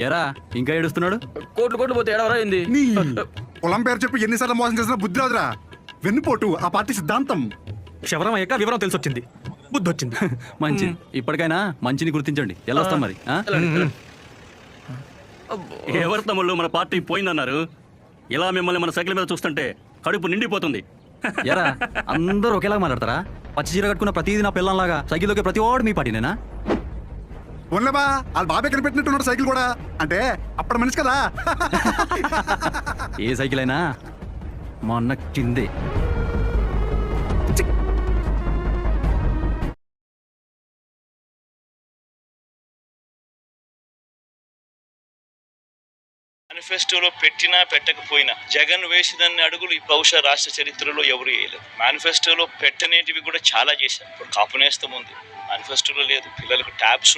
ఎరా ఇంకా ఏడుస్తున్నాడు? కోట్లు పోతే ఏడవరా ఏంది? నీ పొలం పేరు చెప్పి ఎన్నిసార్లు మోసం చేసినా బుద్ధి రాదురా. వెన్నుపోటు ఆ పార్టీ సిద్ధాంతం. క్షవరం అయ్యాక వివరం తెలిసి వచ్చింది, బుద్ధి వచ్చింది. మంచి ఇప్పటికైనా మంచిని గుర్తించండి. ఎలా వస్తాం మరి? ఎవరి తమ్ముళ్ళు మన పార్టీ పోయిందన్నారు? ఇలా మిమ్మల్ని మన సైకిల్ మీద చూస్తుంటే కడుపు నిండిపోతుంది. ఎరా అందరూ ఒకేలాగా మాట్లాడతారా? పచ్చి చీర కట్టుకున్న ప్రతిదీ నా పిల్లంలాగా సైకిల్లోకి ప్రతి వాడు మీ పార్టీనేనా? ఓన్లేబా వాళ్ళ బాబే కనిపెట్టినట్టున్నాడు సైకిల్ కూడా. అంటే అప్పుడు మనిషి కదా. ఏ సైకిల్ అయినా మా అన్న కిందే. మేనిఫెస్టోలో పెట్టినా పెట్టకపోయినా జగన్ వేసినన్ని అడుగులు ఈ బహుశా రాష్ట్ర చరిత్రలో ఎవరు వేయలేదు. మేనిఫెస్టోలో పెట్టనేటివి కూడా చాలా చేశారు. ఇప్పుడు కాపు నేస్తం ఉంది, మేనిఫెస్టోలో లేదు. పిల్లలకు ట్యాబ్స్